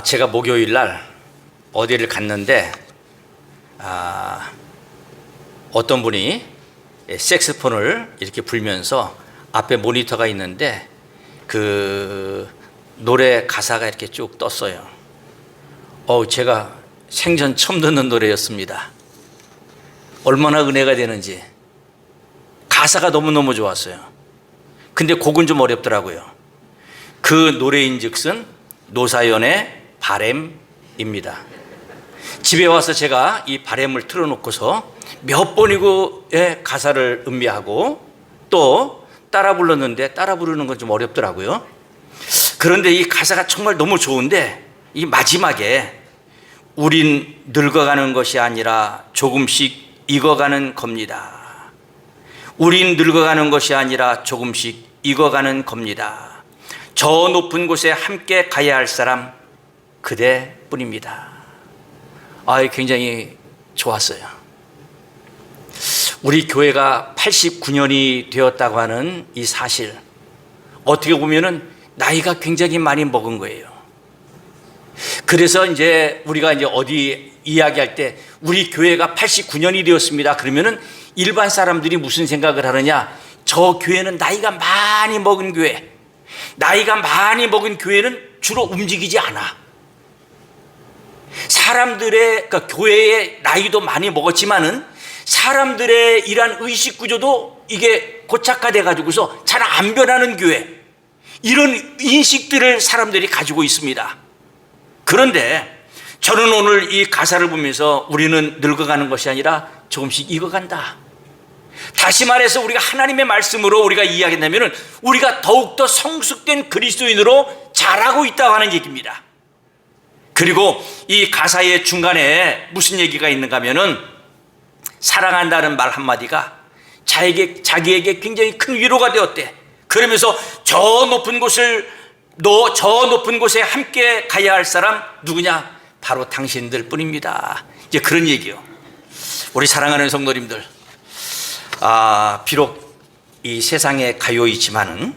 제가 목요일 날 어디를 갔는데 어떤 분이 색스폰을 이렇게 불면서 앞에 모니터가 있는데 그 노래 가사가 이렇게 쭉 떴어요. 제가 생전 처음 듣는 노래였습니다. 얼마나 은혜가 되는지. 가사가 너무너무 좋았어요. 근데 곡은 좀 어렵더라고요. 그 노래인즉슨 노사연의 바램입니다. 집에 와서 제가 이 바램을 틀어놓고서 몇 번이고의 가사를 음미하고 또 따라 불렀는데 따라 부르는 건 좀 어렵더라고요. 그런데 이 가사가 정말 너무 좋은데 이 마지막에 우린 늙어가는 것이 아니라 조금씩 익어가는 겁니다. 우린 늙어가는 것이 아니라 조금씩 익어가는 겁니다. 저 높은 곳에 함께 가야 할 사람 그대뿐입니다. 굉장히 좋았어요. 우리 교회가 89년이 되었다고 하는 이 사실, 어떻게 보면은 나이가 굉장히 많이 먹은 거예요. 그래서 이제 우리가 이제 어디 이야기할 때 우리 교회가 89년이 되었습니다. 그러면은 일반 사람들이 무슨 생각을 하느냐? 저 교회는 나이가 많이 먹은 교회. 나이가 많이 먹은 교회는 주로 움직이지 않아. 사람들의, 그러니까 교회의 나이도 많이 먹었지만은 사람들의 이러한 의식 구조도 이게 고착화돼 가지고서 잘 안 변하는 교회, 이런 인식들을 사람들이 가지고 있습니다. 그런데 저는 오늘 이 가사를 보면서 우리는 늙어가는 것이 아니라 조금씩 익어간다. 다시 말해서 우리가 하나님의 말씀으로 우리가 이야기한다면 우리가 더욱더 성숙된 그리스도인으로 자라고 있다고 하는 얘기입니다. 그리고 이 가사의 중간에 무슨 얘기가 있는가 하면은 사랑한다는 말 한마디가 자기에게 굉장히 큰 위로가 되었대. 그러면서 저 높은 곳에 함께 가야 할 사람 누구냐? 바로 당신들 뿐입니다. 이제 그런 얘기요. 우리 사랑하는 성도님들, 비록 이 세상에 가요이지만은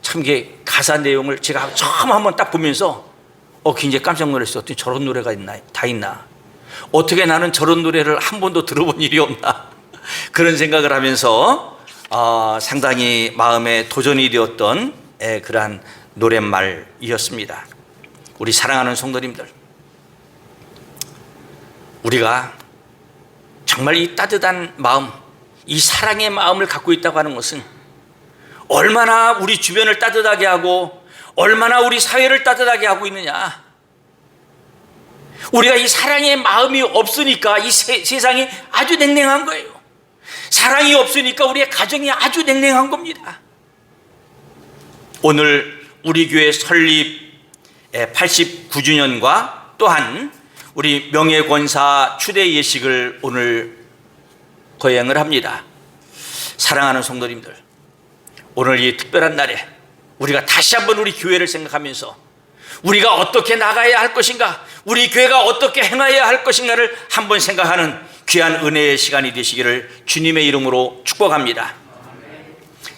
참 이게 가사 내용을 제가 처음 한번 딱 보면서 굉장히 깜짝 놀랐어요. 어떻게 저런 노래가 다 있나? 어떻게 나는 저런 노래를 한 번도 들어본 일이 없나? 그런 생각을 하면서 상당히 마음에 도전이 되었던 그러한 노랫말이었습니다. 우리 사랑하는 성도님들, 우리가 정말 이 따뜻한 마음, 이 사랑의 마음을 갖고 있다고 하는 것은 얼마나 우리 주변을 따뜻하게 하고 얼마나 우리 사회를 따뜻하게 하고 있느냐. 우리가 이 사랑의 마음이 없으니까 이 세상이 아주 냉랭한 거예요. 사랑이 없으니까 우리의 가정이 아주 냉랭한 겁니다. 오늘 우리 교회 설립 89주년과 또한 우리 명예권사 추대 예식을 오늘 거행을 합니다. 사랑하는 성도님들, 오늘 이 특별한 날에 우리가 다시 한번 우리 교회를 생각하면서 우리가 어떻게 나가야 할 것인가, 우리 교회가 어떻게 행해야 할 것인가를 한번 생각하는 귀한 은혜의 시간이 되시기를 주님의 이름으로 축복합니다.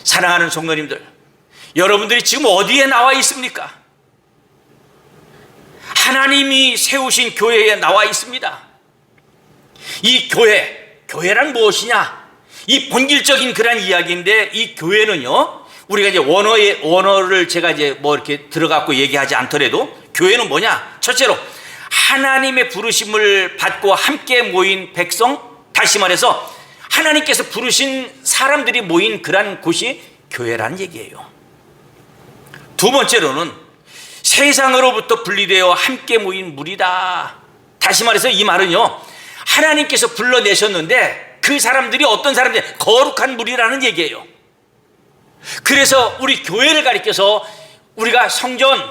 사랑하는 성도님들, 여러분들이 지금 어디에 나와 있습니까? 하나님이 세우신 교회에 나와 있습니다. 이 교회란 무엇이냐? 이 본질적인 그런 이야기인데, 이 교회는요, 우리가 이제 원어를 제가 이제 뭐 이렇게 들어갖고 얘기하지 않더라도 교회는 뭐냐? 첫째로 하나님의 부르심을 받고 함께 모인 백성, 다시 말해서 하나님께서 부르신 사람들이 모인 그런 곳이 교회라는 얘기예요. 두 번째로는 세상으로부터 분리되어 함께 모인 무리다. 다시 말해서 이 말은요, 하나님께서 불러내셨는데 그 사람들이 어떤 사람들, 거룩한 무리라는 얘기예요. 그래서 우리 교회를 가리켜서 우리가 성전,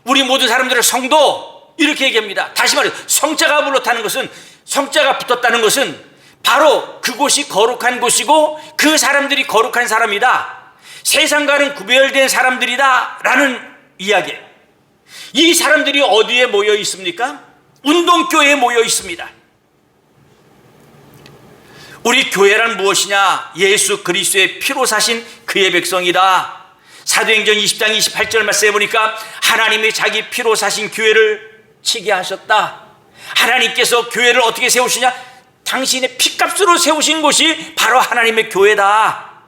우리 모든 사람들을 성도 이렇게 얘기합니다. 다시 말해서 성자가 붙었다는 것은 바로 그곳이 거룩한 곳이고 그 사람들이 거룩한 사람이다, 세상과는 구별된 사람들이다 라는 이야기예요. 이 사람들이 어디에 모여 있습니까? 운동교회에 모여 있습니다. 우리 교회란 무엇이냐? 예수 그리스도의 피로 사신 그의 백성이다. 사도행전 20장 28절 말씀해 보니까 하나님이 자기 피로 사신 교회를 치게 하셨다. 하나님께서 교회를 어떻게 세우시냐? 당신의 피값으로 세우신 곳이 바로 하나님의 교회다.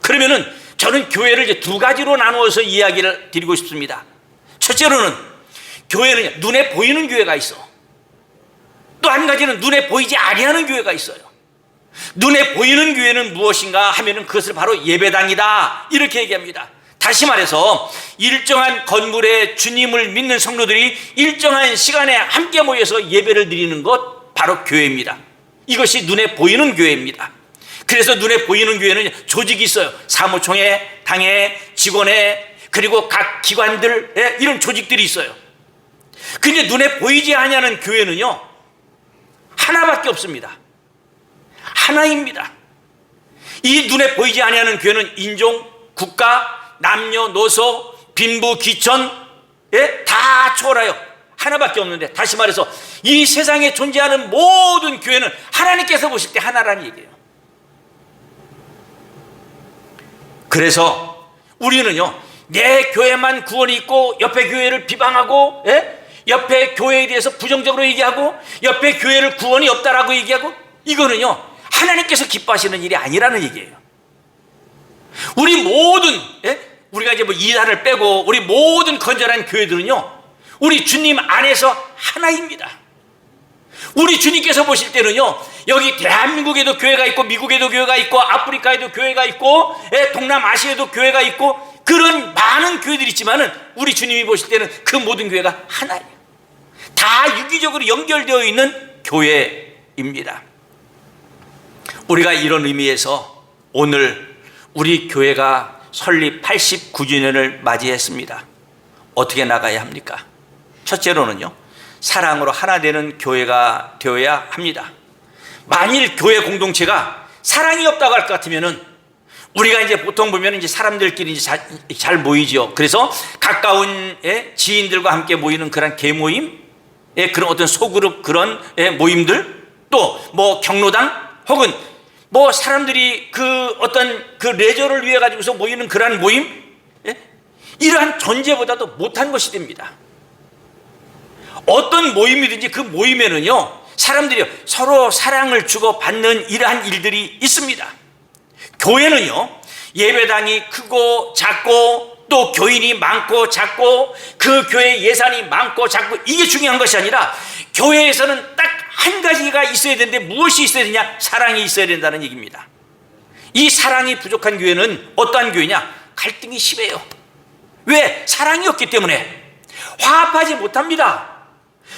그러면은 저는 교회를 이제 두 가지로 나누어서 이야기를 드리고 싶습니다. 첫째로는 교회는 눈에 보이는 교회가 있어. 또 한 가지는 눈에 보이지 아니하는 교회가 있어요. 눈에 보이는 교회는 무엇인가 하면은 그것을 바로 예배당이다, 이렇게 얘기합니다. 다시 말해서 일정한 건물에 주님을 믿는 성도들이 일정한 시간에 함께 모여서 예배를 드리는 것, 바로 교회입니다. 이것이 눈에 보이는 교회입니다. 그래서 눈에 보이는 교회는 조직이 있어요. 사무총회, 당회, 직원회, 그리고 각 기관들, 이런 조직들이 있어요. 근데 눈에 보이지 않는 교회는요, 하나밖에 없습니다. 하나입니다. 이 눈에 보이지 않는 교회는 인종, 국가, 남녀노소, 빈부, 귀천, 다 초월하여 하나밖에 없는데, 다시 말해서 이 세상에 존재하는 모든 교회는 하나님께서 보실 때 하나라는 얘기예요. 그래서 우리는요, 내 교회만 구원이 있고 옆에 교회를 비방하고, 옆에 교회에 대해서 부정적으로 얘기하고 옆에 교회를 구원이 없다라고 얘기하고, 이거는요 하나님께서 기뻐하시는 일이 아니라는 얘기예요. 우리 모든, 우리가 이제 뭐 이단을 빼고 우리 모든 건전한 교회들은요, 우리 주님 안에서 하나입니다. 우리 주님께서 보실 때는요, 여기 대한민국에도 교회가 있고 미국에도 교회가 있고 아프리카에도 교회가 있고 동남아시아에도 교회가 있고 그런 많은 교회들이 있지만은 우리 주님이 보실 때는 그 모든 교회가 하나예요. 다 유기적으로 연결되어 있는 교회입니다. 우리가 이런 의미에서 오늘 우리 교회가 설립 89주년을 맞이했습니다. 어떻게 나가야 합니까? 첫째로는요, 사랑으로 하나 되는 교회가 되어야 합니다. 만일 교회 공동체가 사랑이 없다고 할 것 같으면은 우리가 이제 보통 보면 이제 사람들끼리 이제 잘 모이죠. 그래서 가까운 지인들과 함께 모이는 그런 계모임, 그런 어떤 소그룹 그런 모임들, 또 뭐 경로당 혹은 뭐 사람들이 그 어떤 그 레저를 위해 가지고서 모이는 그러한 모임, 이러한 존재보다도 못한 것이 됩니다. 어떤 모임이든지 그 모임에는요, 사람들이 서로 사랑을 주고받는 이러한 일들이 있습니다. 교회는요, 예배당이 크고 작고 또 교인이 많고 작고 그 교회 예산이 많고 작고 이게 중요한 것이 아니라 교회에서는 딱 한 가지가 있어야 되는데 무엇이 있어야 되냐? 사랑이 있어야 된다는 얘기입니다. 이 사랑이 부족한 교회는 어떠한 교회냐? 갈등이 심해요. 왜? 사랑이 없기 때문에 화합하지 못합니다.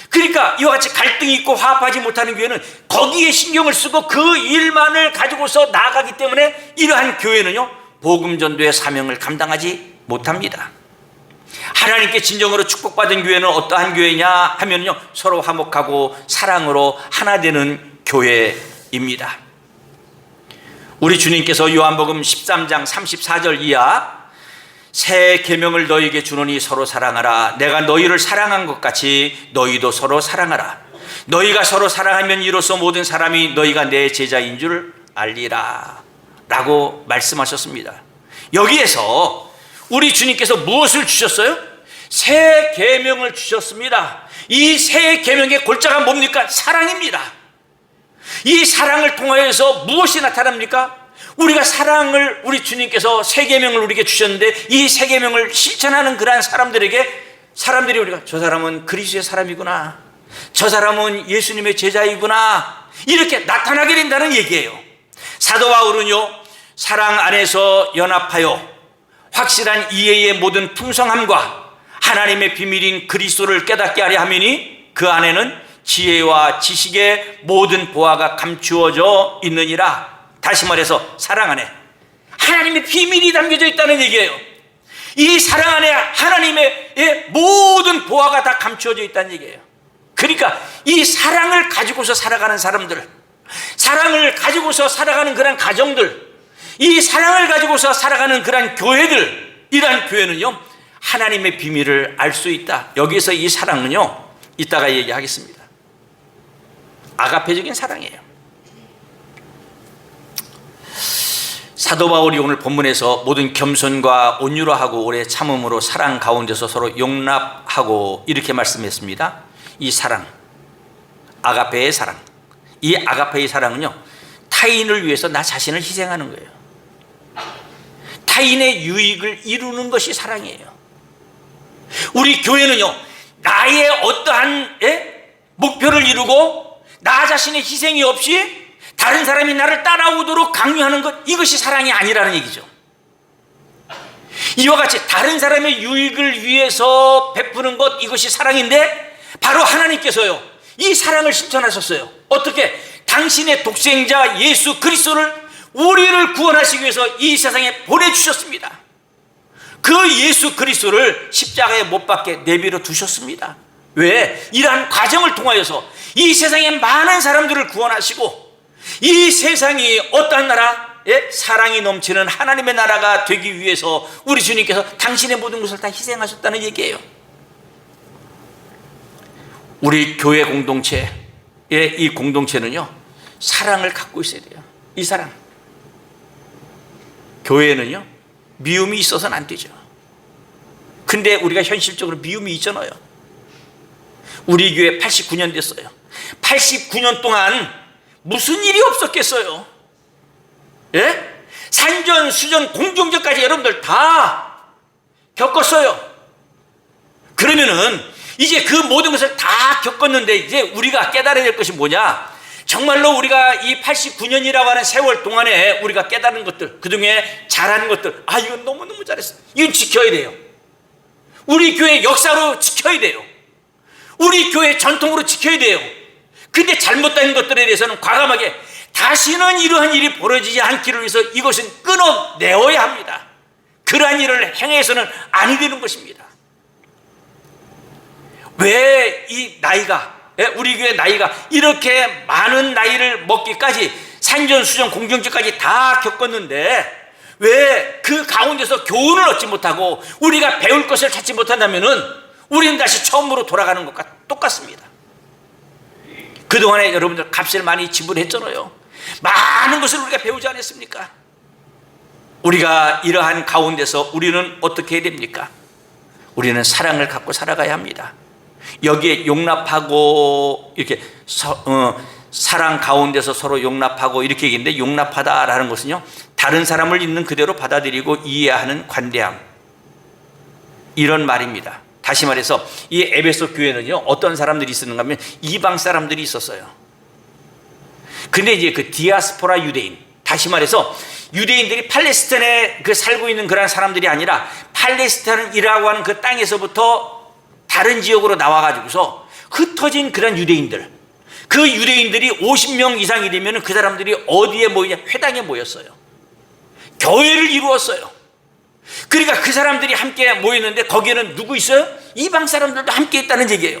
그러니까 이와 같이 갈등이 있고 화합하지 못하는 교회는 거기에 신경을 쓰고 그 일만을 가지고서 나아가기 때문에 이러한 교회는요, 복음 전도의 사명을 감당하지 못합니다. 하나님께 진정으로 축복받은 교회는 어떠한 교회냐 하면요, 서로 화목하고 사랑으로 하나 되는 교회입니다. 우리 주님께서 요한복음 13장 34절 이하 새 계명을 너희에게 주노니 서로 사랑하라. 내가 너희를 사랑한 것 같이 너희도 서로 사랑하라. 너희가 서로 사랑하면 이로써 모든 사람이 너희가 내 제자인 줄 알리라 라고 말씀하셨습니다. 여기에서 우리 주님께서 무엇을 주셨어요? 새 계명을 주셨습니다. 이 새 계명의 골자가 뭡니까? 사랑입니다. 이 사랑을 통하여서 무엇이 나타납니까? 우리가 사랑을, 우리 주님께서 새 계명을 우리에게 주셨는데 이 새 계명을 실천하는 그러한 사람들에게, 사람들이 우리가 저 사람은 그리스도의 사람이구나, 저 사람은 예수님의 제자이구나, 이렇게 나타나게 된다는 얘기예요. 사도 바울은요, 사랑 안에서 연합하여 확실한 이해의 모든 풍성함과 하나님의 비밀인 그리스도를 깨닫게 하려 하미니 그 안에는 지혜와 지식의 모든 보화가 감추어져 있느니라. 다시 말해서 사랑 안에 하나님의 비밀이 담겨져 있다는 얘기예요. 이 사랑 안에 하나님의 모든 보화가 다 감추어져 있다는 얘기예요. 그러니까 이 사랑을 가지고서 살아가는 사람들, 사랑을 가지고서 살아가는 그런 가정들, 이 사랑을 가지고서 살아가는 그런 교회들, 이러한 교회는요, 하나님의 비밀을 알 수 있다. 여기서 이 사랑은요, 이따가 얘기하겠습니다. 아가페적인 사랑이에요. 사도 바울이 오늘 본문에서 모든 겸손과 온유로 하고 오래 참음으로 사랑 가운데서 서로 용납하고 이렇게 말씀했습니다. 이 사랑, 아가페의 사랑, 이 아가페의 사랑은요, 타인을 위해서 나 자신을 희생하는 거예요. 타인의 유익을 이루는 것이 사랑이에요. 우리 교회는요, 나의 어떠한 목표를 이루고 나 자신의 희생이 없이 다른 사람이 나를 따라오도록 강요하는 것, 이것이 사랑이 아니라는 얘기죠. 이와 같이 다른 사람의 유익을 위해서 베푸는 것, 이것이 사랑인데 바로 하나님께서요, 이 사랑을 실천하셨어요. 어떻게? 당신의 독생자 예수 그리스도를 우리를 구원하시기 위해서 이 세상에 보내주셨습니다. 그 예수 그리스도를 십자가에 못 박게 내버려 두셨습니다. 왜? 이러한 과정을 통하여서 이 세상의 많은 사람들을 구원하시고 이 세상이 어떠한 나라? 사랑이 넘치는 하나님의 나라가 되기 위해서 우리 주님께서 당신의 모든 것을 다 희생하셨다는 얘기예요. 우리 교회 공동체의 이 공동체는요, 사랑을 갖고 있어야 돼요. 이 사랑. 교회는요, 미움이 있어서는 안 되죠. 근데 우리가 현실적으로 미움이 있잖아요. 우리 교회 89년 됐어요. 89년 동안 무슨 일이 없었겠어요? 산전, 수전, 공중전까지 여러분들 다 겪었어요. 그러면은 이제 그 모든 것을 다 겪었는데 이제 우리가 깨달아야 될 것이 뭐냐? 정말로 우리가 이 89년이라고 하는 세월 동안에 우리가 깨달은 것들, 그 중에 잘하는 것들, 이건 너무너무 잘했어. 이건 지켜야 돼요. 우리 교회 역사로 지켜야 돼요. 우리 교회 전통으로 지켜야 돼요. 근데 잘못된 것들에 대해서는 과감하게 다시는 이러한 일이 벌어지지 않기를 위해서 이것은 끊어내어야 합니다. 그러한 일을 행해서는 아니 되는 것입니다. 왜 이 나이가, 우리 교회 나이가 이렇게 많은 나이를 먹기까지 산전수전 공경주까지 다 겪었는데 왜 그 가운데서 교훈을 얻지 못하고 우리가 배울 것을 찾지 못한다면은 우리는 다시 처음으로 돌아가는 것과 똑같습니다. 그동안에 여러분들 값을 많이 지불했잖아요. 많은 것을 우리가 배우지 않았습니까? 우리가 이러한 가운데서 우리는 어떻게 해야 됩니까? 우리는 사랑을 갖고 살아가야 합니다. 여기에 용납하고 이렇게 사랑 가운데서 서로 용납하고 이렇게 얘기했는데, 용납하다라는 것은요, 다른 사람을 있는 그대로 받아들이고 이해하는 관대함, 이런 말입니다. 다시 말해서 이 에베소 교회는요, 어떤 사람들이 있었는가 하면 이방 사람들이 있었어요. 근데 이제 그 디아스포라 유대인, 다시 말해서 유대인들이 팔레스타인에 살고 있는 그런 사람들이 아니라 팔레스타인이라고 하는 그 땅에서부터 다른 지역으로 나와가지고서 흩어진 그런 유대인들, 그 유대인들이 50명 이상이 되면 그 사람들이 어디에 모이냐? 회당에 모였어요. 교회를 이루었어요. 그러니까 그 사람들이 함께 모였는데 거기에는 누구 있어요? 이방 사람들도 함께 있다는 얘기예요.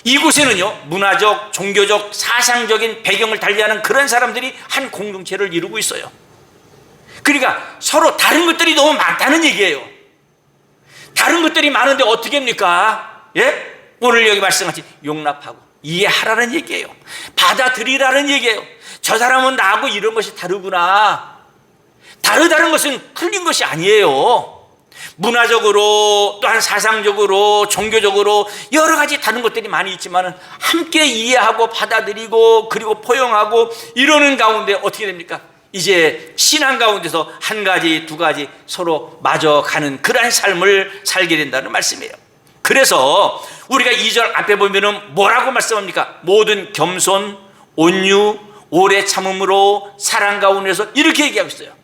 이곳에는요, 문화적, 종교적, 사상적인 배경을 달리하는 그런 사람들이 한 공동체를 이루고 있어요. 그러니까 서로 다른 것들이 너무 많다는 얘기예요. 다른 것들이 많은데 어떻게 합니까? 오늘 여기 말씀같이 용납하고 이해하라는 얘기예요. 받아들이라는 얘기예요. 저 사람은 나하고 이런 것이 다르구나. 다르다는 것은 틀린 것이 아니에요. 문화적으로, 또한 사상적으로, 종교적으로 여러 가지 다른 것들이 많이 있지만 함께 이해하고 받아들이고 그리고 포용하고 이러는 가운데 어떻게 됩니까? 이제 신앙 가운데서 한 가지, 두 가지 서로 맞아가는 그러한 삶을 살게 된다는 말씀이에요. 그래서 우리가 2절 앞에 보면은 뭐라고 말씀합니까? 모든 겸손, 온유, 오래 참음으로 사랑 가운데서 이렇게 얘기하고 있어요.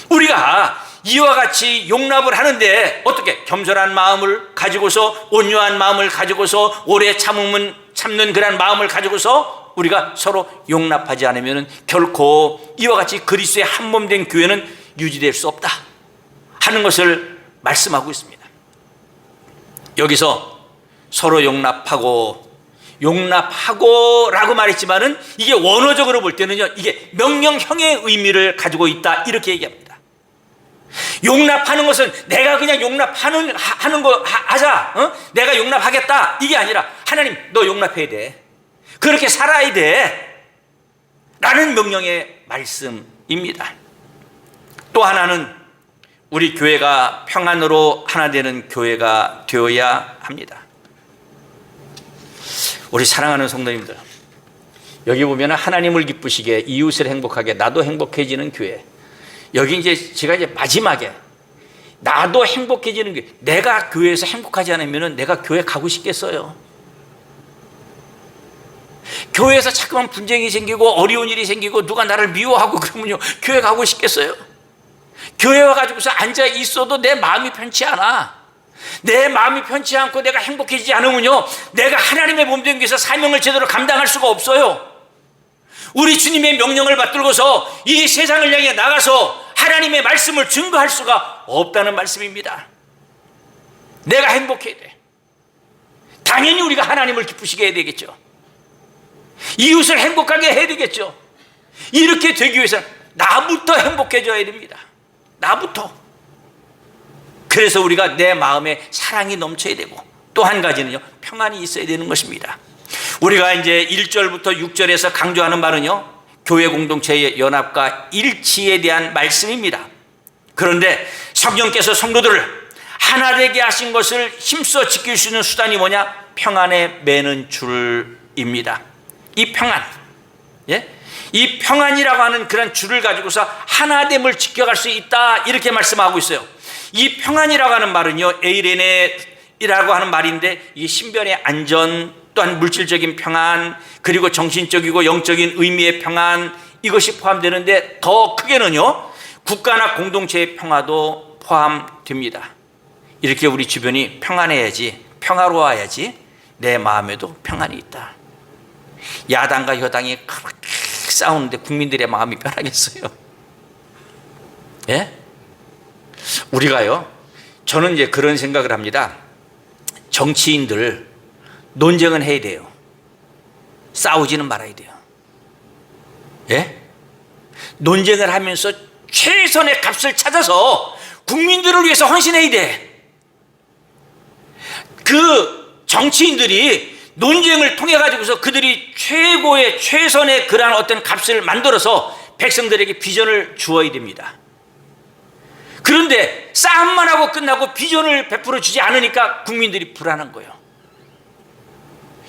우리가 이와 같이 용납을 하는데 어떻게? 겸손한 마음을 가지고서, 온유한 마음을 가지고서, 오래 참는 그런 마음을 가지고서 우리가 서로 용납하지 않으면 결코 이와 같이 그리스도의 한 몸 된 교회는 유지될 수 없다 하는 것을 말씀하고 있습니다. 여기서 서로 용납하고라고 말했지만은 이게 원어적으로 볼 때는요, 이게 명령형의 의미를 가지고 있다 이렇게 얘기합니다. 용납하는 것은 내가 그냥 용납하는 거 하자, 내가 용납하겠다 이게 아니라 하나님 너 용납해야 돼, 그렇게 살아야 돼 라는 명령의 말씀입니다. 또 하나는 우리 교회가 평안으로 하나 되는 교회가 되어야 합니다. 우리 사랑하는 성도님들, 여기 보면 하나님을 기쁘시게 이웃을 행복하게 나도 행복해지는 교회. 여기 이제 제가 이제 마지막에 나도 행복해지는 교회. 내가 교회에서 행복하지 않으면 내가 교회 가고 싶겠어요? 교회에서 자꾸만 분쟁이 생기고 어려운 일이 생기고 누가 나를 미워하고 그러면요, 교회 가고 싶겠어요? 교회 와가지고서 앉아 있어도 내 마음이 편치 않아. 내 마음이 편치 않고 내가 행복해지지 않으면요, 내가 하나님의 몸된 교회에서 사명을 제대로 감당할 수가 없어요. 우리 주님의 명령을 받들고서 이 세상을 향해 나가서 하나님의 말씀을 증거할 수가 없다는 말씀입니다. 내가 행복해야 돼. 당연히 우리가 하나님을 기쁘시게 해야 되겠죠. 이웃을 행복하게 해야 되겠죠. 이렇게 되기 위해서는 나부터 행복해져야 됩니다. 나부터. 그래서 우리가 내 마음에 사랑이 넘쳐야 되고, 또 한 가지는요, 평안이 있어야 되는 것입니다. 우리가 이제 1절부터 6절에서 강조하는 말은요, 교회 공동체의 연합과 일치에 대한 말씀입니다. 그런데 성령께서 성도들을 하나 되게 하신 것을 힘써 지킬 수 있는 수단이 뭐냐? 평안에 매는 줄입니다. 이 평안, 이 평안이라고 하는 그런 줄을 가지고서 하나됨을 지켜갈 수 있다, 이렇게 말씀하고 있어요. 이 평안이라고 하는 말은요, 에이레네이라고 하는 말인데, 이 신변의 안전, 또한 물질적인 평안, 그리고 정신적이고 영적인 의미의 평안, 이것이 포함되는데 더 크게는요, 국가나 공동체의 평화도 포함됩니다. 이렇게 우리 주변이 평안해야지, 평화로워야지 내 마음에도 평안이 있다. 야당과 여당이 그렇게 싸우는데 국민들의 마음이 편하겠어요? 예? 우리가요, 저는 이제 그런 생각을 합니다. 정치인들 논쟁은 해야 돼요. 싸우지는 말아야 돼요. 예? 논쟁을 하면서 최선의 값을 찾아서 국민들을 위해서 헌신해야 돼. 그 정치인들이 논쟁을 통해 가지고서 그들이 최고의 최선의 그러한 어떤 값을 만들어서 백성들에게 비전을 주어야 됩니다. 그런데 싸움만 하고 끝나고 비전을 베풀어 주지 않으니까 국민들이 불안한 거예요.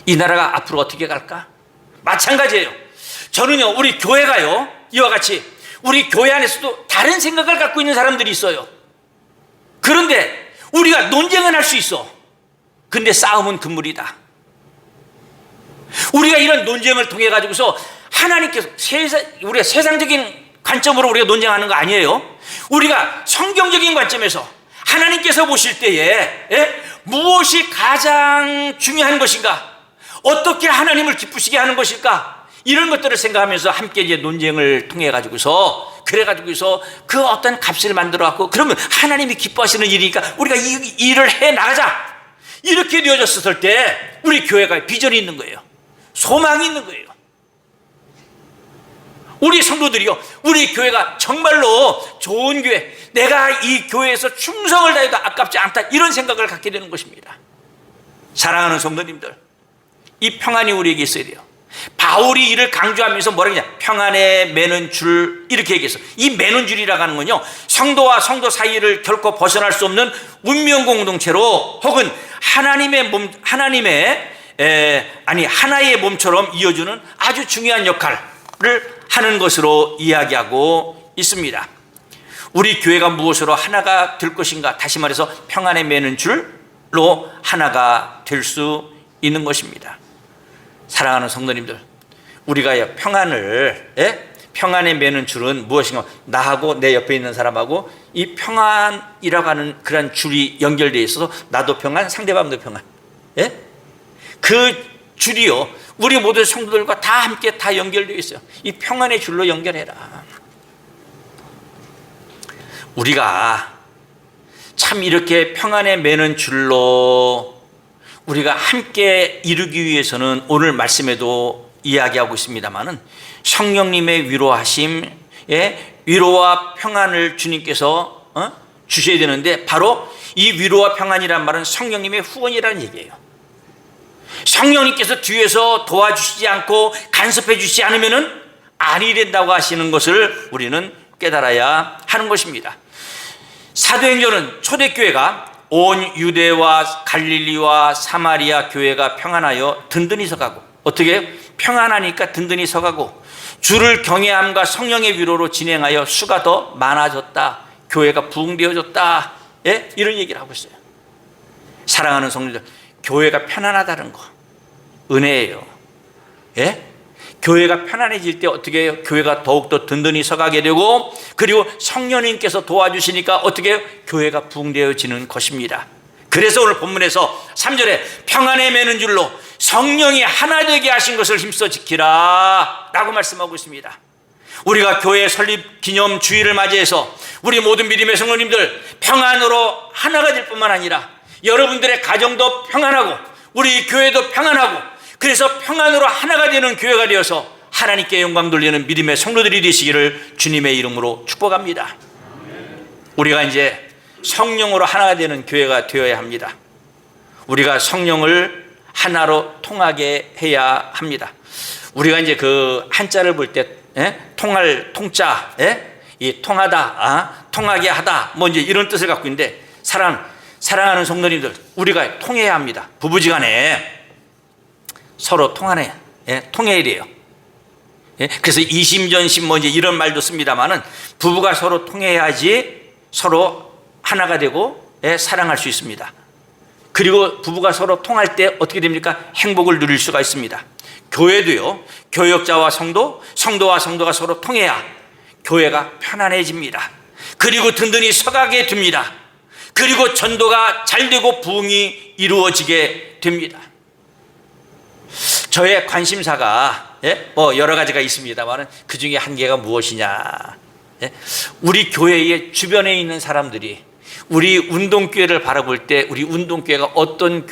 이 나라가 앞으로 어떻게 갈까? 마찬가지예요. 저는요, 우리 교회가요, 이와 같이 우리 교회 안에서도 다른 생각을 갖고 있는 사람들이 있어요. 그런데 우리가 논쟁은 할 수 있어. 근데 싸움은 금물이다. 우리가 이런 논쟁을 통해 가지고서 하나님께서 우리가 세상적인 관점으로 우리가 논쟁하는 거 아니에요. 우리가 성경적인 관점에서 하나님께서 보실 때에 무엇이 가장 중요한 것인가, 어떻게 하나님을 기쁘시게 하는 것일까, 이런 것들을 생각하면서 함께 이제 논쟁을 통해 가지고서 그 어떤 값을 만들어 갖고, 그러면 하나님이 기뻐하시는 일이니까 우리가 이 일을 해 나가자, 이렇게 되어졌을 때 우리 교회가 비전이 있는 거예요. 소망이 있는 거예요. 우리 성도들이요, 우리 교회가 정말로 좋은 교회, 내가 이 교회에서 충성을 다해도 아깝지 않다, 이런 생각을 갖게 되는 것입니다. 사랑하는 성도님들, 이 평안이 우리에게 있어야 돼요. 바울이 이를 강조하면서 뭐라 그러냐, 평안에 매는 줄, 이렇게 얘기했어. 이 매는 줄이라고 하는 건요, 성도와 성도 사이를 결코 벗어날 수 없는 운명 공동체로, 혹은 하나님의 몸, 하나의 몸처럼 이어주는 아주 중요한 역할을 하는 것으로 이야기하고 있습니다. 우리 교회가 무엇으로 하나가 될 것인가, 다시 말해서 평안에 매는 줄로 하나가 될 수 있는 것입니다. 사랑하는 성도님들, 우리가 평안에 매는 줄은 무엇인가, 나하고 내 옆에 있는 사람하고 이 평안이라고 하는 그런 줄이 연결되어 있어서 나도 평안, 상대방도 평안, 그 줄이요, 우리 모든 성도들과 다 함께 다 연결되어 있어요. 이 평안의 줄로 연결해라. 우리가 참 이렇게 평안에 매는 줄로 우리가 함께 이루기 위해서는 오늘 말씀에도 이야기하고 있습니다만은 성령님의 위로하심, 위로와 평안을 주님께서 주셔야 되는데, 바로 이 위로와 평안이란 말은 성령님의 후원이라는 얘기예요. 성령님께서 뒤에서 도와주시지 않고 간섭해 주시지 않으면은 아니 된다고 하시는 것을 우리는 깨달아야 하는 것입니다. 사도행전은 초대교회가 온 유대와 갈릴리와 사마리아 교회가 평안하여 든든히 서가고, 어떻게 해요? 평안하니까 든든히 서가고 주를 경외함과 성령의 위로로 진행하여 수가 더 많아졌다, 교회가 부흥되어졌다, 예? 이런 얘기를 하고 있어요. 사랑하는 성도들, 교회가 편안하다는 거 은혜예요. 예? 교회가 편안해질 때 어떻게 해요? 교회가 더욱더 든든히 서가게 되고, 그리고 성령님께서 도와주시니까 어떻게 해요? 교회가 부흥되어지는 것입니다. 그래서 오늘 본문에서 3절에 평안에 매는 줄로 성령이 하나 되게 하신 것을 힘써 지키라 라고 말씀하고 있습니다. 우리가 교회 설립 기념 주일을 맞이해서 우리 모든 믿음의 성도님들 평안으로 하나가 될 뿐만 아니라 여러분들의 가정도 평안하고 우리 교회도 평안하고, 그래서 평안으로 하나가 되는 교회가 되어서 하나님께 영광 돌리는 믿음의 성도들이 되시기를 주님의 이름으로 축복합니다. 우리가 이제 성령으로 하나가 되는 교회가 되어야 합니다. 우리가 성령을 하나로 통하게 해야 합니다. 우리가 이제 그 한자를 볼 때 통할 통자, 이 통하다, 통하게 하다, 뭐 이제 이런 뜻을 갖고 있는데, 사랑하는 성도님들, 우리가 통해야 합니다. 부부지간에 서로 통하네, 통해야 돼요. 그래서 이심전심 뭐 이제 이런 말도 씁니다만은 부부가 서로 통해야지 서로 하나가 되고 사랑할 수 있습니다. 그리고 부부가 서로 통할 때 어떻게 됩니까? 행복을 누릴 수가 있습니다. 교회도요, 교역자와 성도, 성도와 성도가 서로 통해야 교회가 편안해집니다. 그리고 든든히 서가게 됩니다. 그리고 전도가 잘 되고 부흥이 이루어지게 됩니다. 저의 관심사가 뭐 여러 가지가 있습니다만 그 중에 한 개가 무엇이냐, 우리 교회의 주변에 있는 사람들이 우리 운동교회를 바라볼 때 우리 운동교회가 어떤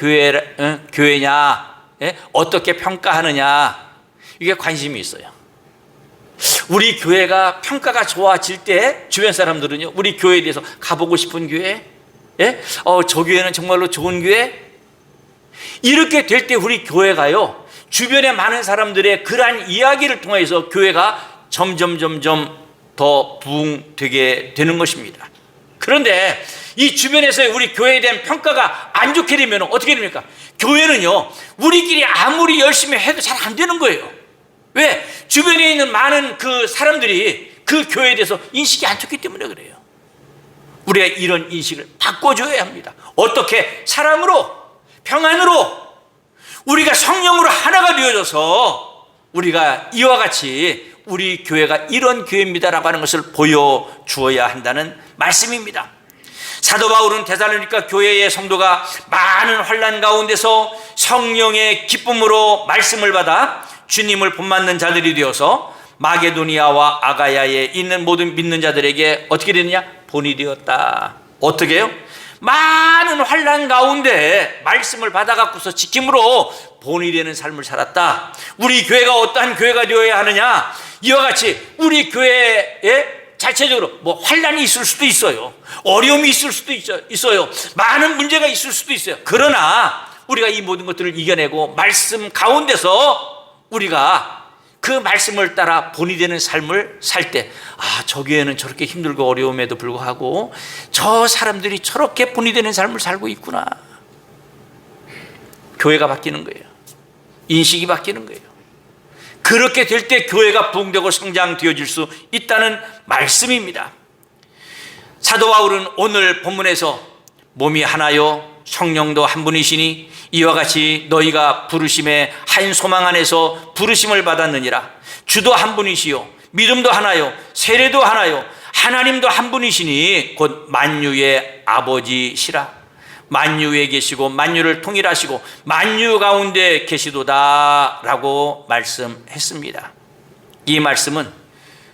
교회냐, 어떻게 평가하느냐, 이게 관심이 있어요. 우리 교회가 평가가 좋아질 때 주변 사람들은요, 우리 교회에 대해서 가보고 싶은 교회, 저 교회는 정말로 좋은 교회, 이렇게 될 때 우리 교회가요, 주변에 많은 사람들의 그러한 이야기를 통해서 교회가 점점 더 부흥되게 되는 것입니다. 그런데 이 주변에서의 우리 교회에 대한 평가가 안 좋게 되면 어떻게 됩니까? 교회는요, 우리끼리 아무리 열심히 해도 잘 안 되는 거예요. 왜? 주변에 있는 많은 그 사람들이 그 교회에 대해서 인식이 안 좋기 때문에 그래요. 우리가 이런 인식을 바꿔줘야 합니다. 어떻게? 사랑으로, 평안으로, 우리가 성령으로 하나가 되어져서 우리가 이와 같이 우리 교회가 이런 교회입니다라고 하는 것을 보여주어야 한다는 말씀입니다. 사도 바울은 데살로니가 교회의 성도가 많은 환난 가운데서 성령의 기쁨으로 말씀을 받아 주님을 본받는 자들이 되어서 마게도니아와 아가야에 있는 모든 믿는 자들에게 어떻게 되느냐? 본이 되었다. 어떻게 해요? 많은 환난 가운데 말씀을 받아갖고서 지킴으로 본이 되는 삶을 살았다. 우리 교회가 어떠한 교회가 되어야 하느냐? 이와 같이 우리 교회에 자체적으로 뭐 환난이 있을 수도 있어요. 어려움이 있을 수도 있어요. 많은 문제가 있을 수도 있어요. 그러나 우리가 이 모든 것들을 이겨내고 말씀 가운데서 우리가 그 말씀을 따라 본이 되는 삶을 살 때, 저 교회는 저렇게 힘들고 어려움에도 불구하고 저 사람들이 저렇게 본이 되는 삶을 살고 있구나. 교회가 바뀌는 거예요. 인식이 바뀌는 거예요. 그렇게 될 때 교회가 부흥되고 성장되어질 수 있다는 말씀입니다. 사도 바울은 오늘 본문에서 몸이 하나요 성령도 한 분이시니 이와 같이 너희가 부르심의 한 소망 안에서 부르심을 받았느니라. 주도 한 분이시요 믿음도 하나요 세례도 하나요 하나님도 한 분이시니 곧 만유의 아버지시라. 만유에 계시고 만유를 통일하시고 만유 가운데 계시도다 라고 말씀했습니다. 이 말씀은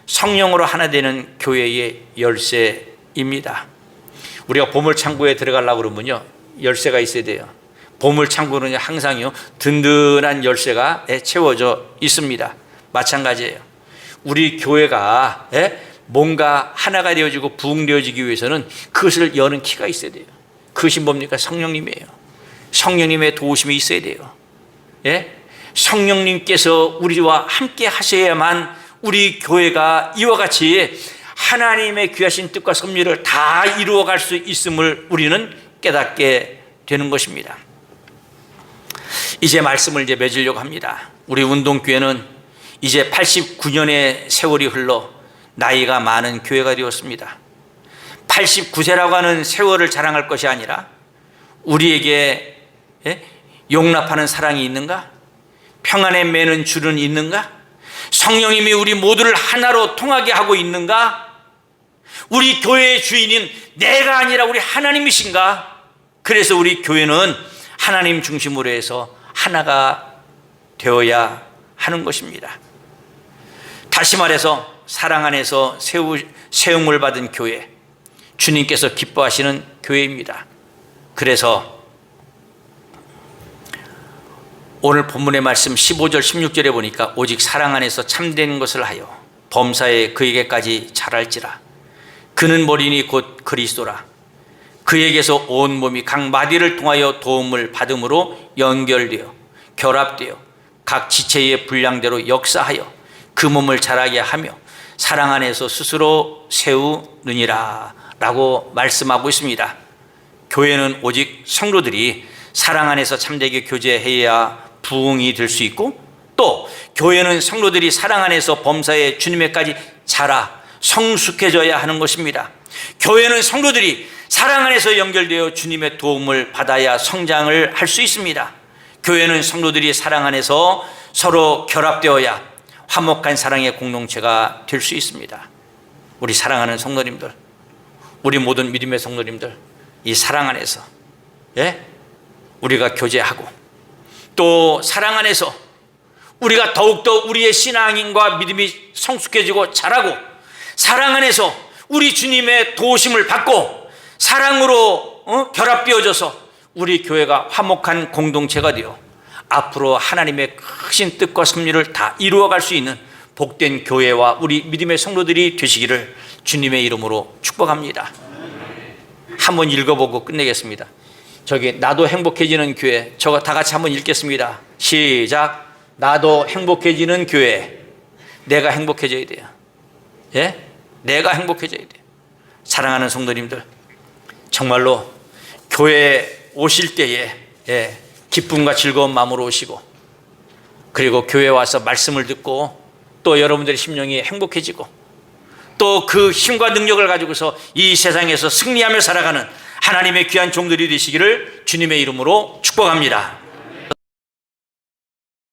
성령으로 하나 되는 교회의 열쇠입니다. 우리가 보물창고에 들어가려고 그러면요, 열쇠가 있어야 돼요. 보물창고는 항상요 든든한 열쇠가 채워져 있습니다. 마찬가지예요. 우리 교회가 뭔가 하나가 되어지고 부흥되어지기 위해서는 그것을 여는 키가 있어야 돼요. 그것이 뭡니까? 성령님이에요. 성령님의 도우심이 있어야 돼요. 성령님께서 우리와 함께 하셔야만 우리 교회가 이와 같이 하나님의 귀하신 뜻과 섭리를 다 이루어갈 수 있음을 우리는 깨닫게 되는 것입니다. 이제 말씀을 이제 맺으려고 합니다. 우리 운동교회는 이제 89년의 세월이 흘러 나이가 많은 교회가 되었습니다. 89세라고 하는 세월을 자랑할 것이 아니라 우리에게 용납하는 사랑이 있는가? 평안에 매는 줄은 있는가? 성령님이 우리 모두를 하나로 통하게 하고 있는가? 우리 교회의 주인인 내가 아니라 우리 하나님이신가? 그래서 우리 교회는 하나님 중심으로 해서 하나가 되어야 하는 것입니다. 다시 말해서 사랑 안에서 세움을 받은 교회, 주님께서 기뻐하시는 교회입니다. 그래서 오늘 본문의 말씀 15절 16절에 보니까 오직 사랑 안에서 참된 것을 하여 범사에 그에게까지 자랄지라. 그는 머리니 곧 그리스도라. 그에게서 온 몸이 각 마디를 통하여 도움을 받음으로 연결되어 결합되어 각 지체의 분량대로 역사하여 그 몸을 자라게 하며 사랑 안에서 스스로 세우느니라 라고 말씀하고 있습니다. 교회는 오직 성도들이 사랑 안에서 참되게 교제해야 부흥이 될 수 있고, 또 교회는 성도들이 사랑 안에서 범사에 주님에까지 자라 성숙해져야 하는 것입니다. 교회는 성도들이 사랑 안에서 연결되어 주님의 도움을 받아야 성장을 할 수 있습니다. 교회는 성도들이 사랑 안에서 서로 결합되어야 화목한 사랑의 공동체가 될 수 있습니다. 우리 사랑하는 성도님들, 우리 모든 믿음의 성도님들, 이 사랑 안에서 우리가 교제하고, 또 사랑 안에서 우리가 더욱더 우리의 신앙인과 믿음이 성숙해지고 자라고, 사랑 안에서 우리 주님의 도우심을 받고 사랑으로 결합되어져서 우리 교회가 화목한 공동체가 되어 앞으로 하나님의 크신 뜻과 섭리를 다 이루어갈 수 있는 복된 교회와 우리 믿음의 성도들이 되시기를 주님의 이름으로 축복합니다. 한번 읽어보고 끝내겠습니다. 저기 나도 행복해지는 교회, 저거 다 같이 한번 읽겠습니다. 시작. 나도 행복해지는 교회. 내가 행복해져야 돼요. 내가 행복해져야 돼요. 사랑하는 성도님들, 정말로 교회에 오실 때에 기쁨과 즐거운 마음으로 오시고, 그리고 교회에 와서 말씀을 듣고 또 여러분들의 심령이 행복해지고 또 그 힘과 능력을 가지고서 이 세상에서 승리하며 살아가는 하나님의 귀한 종들이 되시기를 주님의 이름으로 축복합니다.